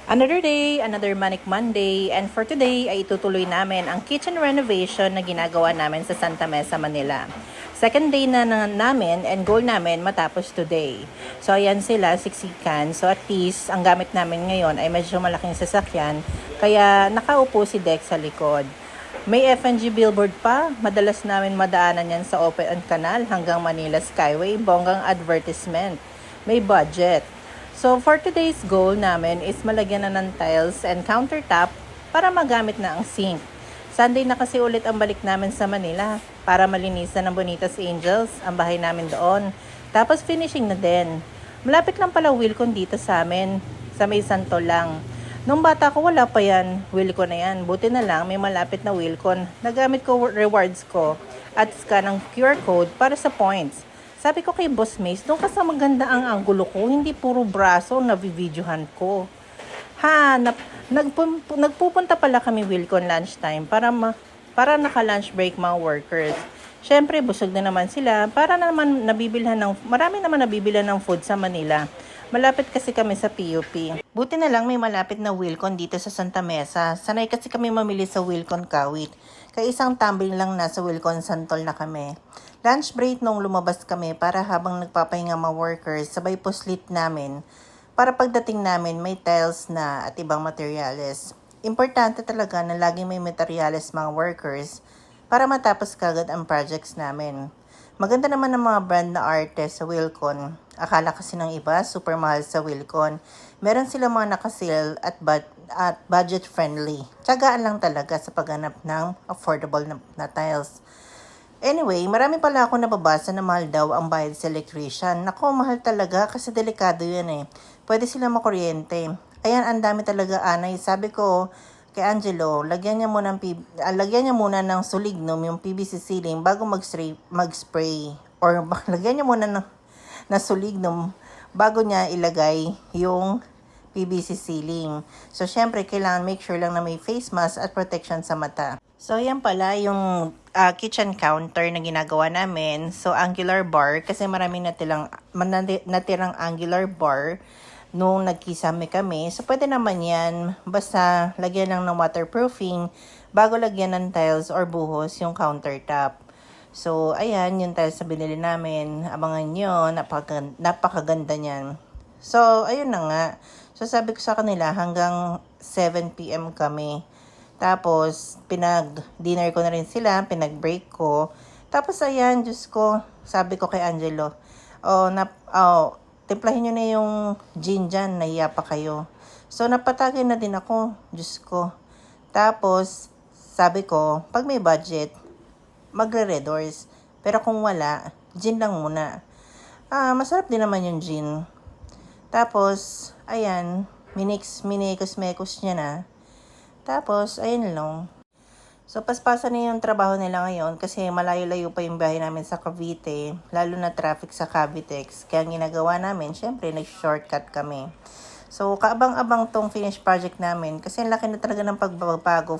Another day, another Manic Monday, and for today ay itutuloy namin ang kitchen renovation na ginagawa namin sa Santa Mesa, Manila. Second day na namin and goal namin matapos today. So ayan sila, siksikan. So at least ang gamit namin ngayon ay medyo malaking sasakyan, kaya nakaupo si Dex sa likod. May FNG billboard pa, madalas namin madaanan yan sa Open Canal hanggang Manila Skyway, bonggang advertisement. May budget. So for today's goal namin is malagyan na ng tiles and countertop para magamit na ang sink. Sunday na kasi ulit ang balik namin sa Manila para malinisan ng Bonitas Angels ang bahay namin doon. Tapos finishing na din. Malapit lang pala Wilcon dito sa amin, sa may Santo lang. Nung bata ko wala pa yan, Wilcon na yan. Buti na lang may malapit na Wilcon. Nagamit ko rewards ko at scan ng QR code para sa points. Sabi ko kay Boss Mace, doon kasi maganda ang angulo ko, hindi puro braso na videohan ko. Nagpupunta pala kami Wilcon lunchtime para naka-lunch break mga workers. Siyempre, busog na naman sila para marami naman nabibilhan ng food sa Manila. Malapit kasi kami sa PUP. Buti na lang may malapit na Wilcon dito sa Santa Mesa. Sanay kasi kami mamili sa Wilcon Kawit. Kaya isang tumbling lang nasa Wilcon Santol na kami. Lunch break nung lumabas kami para habang nagpapahinga mga workers, sabay po slit namin para pagdating namin may tiles na at ibang materyales. Importante talaga na laging may materyales mga workers para matapos kagad ang projects namin. Maganda naman ang mga brand na arte sa Wilcon. Akala kasi ng iba, super mahal sa Wilcon. Meron silang mga nakasale at budget friendly. Tiyagaan lang talaga sa paghanap ng affordable na tiles. Anyway, marami pala ako nababasa na mahal daw ang bayad sa electrician. Nako, mahal talaga kasi delikado yan eh. Pwede sila makuryente. Ayan, ang dami talaga anay. Sabi ko kay Angelo, lagyan niya muna ng sulignum yung PVC ceiling bago mag-spray. Or lagyan niya muna ng sulignum bago niya ilagay yung PVC ceiling. So, syempre, kailangan make sure lang na may face mask at protection sa mata. So, yan pala yung kitchen counter na ginagawa namin. So, angular bar, kasi maraming natirang angular bar nung nagkisame kami. So, pwede naman yan. Basta, lagyan lang ng waterproofing bago lagyan ng tiles or buhos yung countertop. So, ayan, yung tiles na binili namin. Abangan nyo, napakaganda niyan. So, ayun na nga. So, sabi ko sa kanila, hanggang 7 p.m. kami. Tapos, pinag-dinner ko na rin sila, pinag-break ko. Tapos, ayan, Diyos ko, sabi ko kay Angelo, timplahin nyo na yung gin dyan, nahiya pa kayo. So, napatagay na din ako, Diyos ko. Tapos, sabi ko, pag may budget, magre-red doors. Pero kung wala, gin lang muna. Masarap din naman yung gin. Tapos, ayan, minikos-mekos niya na. Tapos, ayun lang. So, paspasan na yung trabaho nila ngayon kasi malayo-layo pa yung bahay namin sa Cavite, lalo na traffic sa Cavitex. Kaya ang ginagawa namin, syempre, nag-shortcut kami. So, kaabang-abang tong finished project namin kasi ang laki na talaga ng pagbabago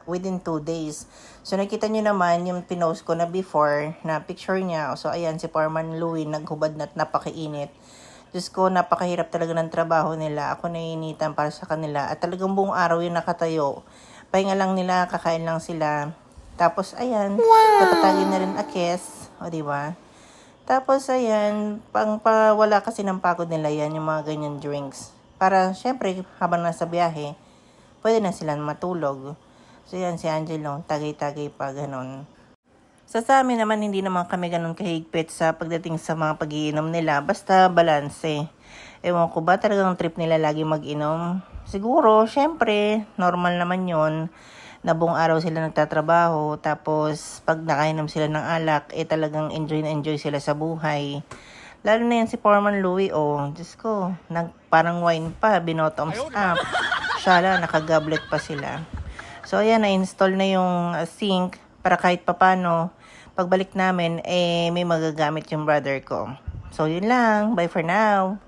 within 2 days. So, nakita nyo naman yung pinost ko na before na picture niya. So, ayan, si Foreman Louie, naghubad na at napakainit. Diyos ko, napakahirap talaga ng trabaho nila. Ako naiinitan para sa kanila. At talagang buong araw yung nakatayo. Pahinga lang nila, kakain lang sila. Tapos, ayan, patatagin na rin akes. O, diba? Tapos, ayan, pangpawala kasi ng pagod nila yan, yung mga ganyan drinks. Para, syempre, habang nasa biyahe, pwede na sila matulog. So, yan, si Angelo, tagay-tagay pa, ganun. Sa amin naman, hindi naman kami ganun kahigpit sa pagdating sa mga pag-iinom nila. Basta balanse. Ewan ko ba talagang trip nila lagi mag-inom? Siguro, syempre, normal naman yon na buong araw sila nagtatrabaho. Tapos, pag nakainom sila ng alak, talagang enjoy na enjoy sila sa buhay. Lalo na yan si Foreman Louie, Diyos ko, parang wine pa, binottoms up. Shala, nakagablet pa sila. So, ayan, na-install na yung sink para kahit papano, pagbalik namin, may magagamit yung brother ko. So, yun lang. Bye for now.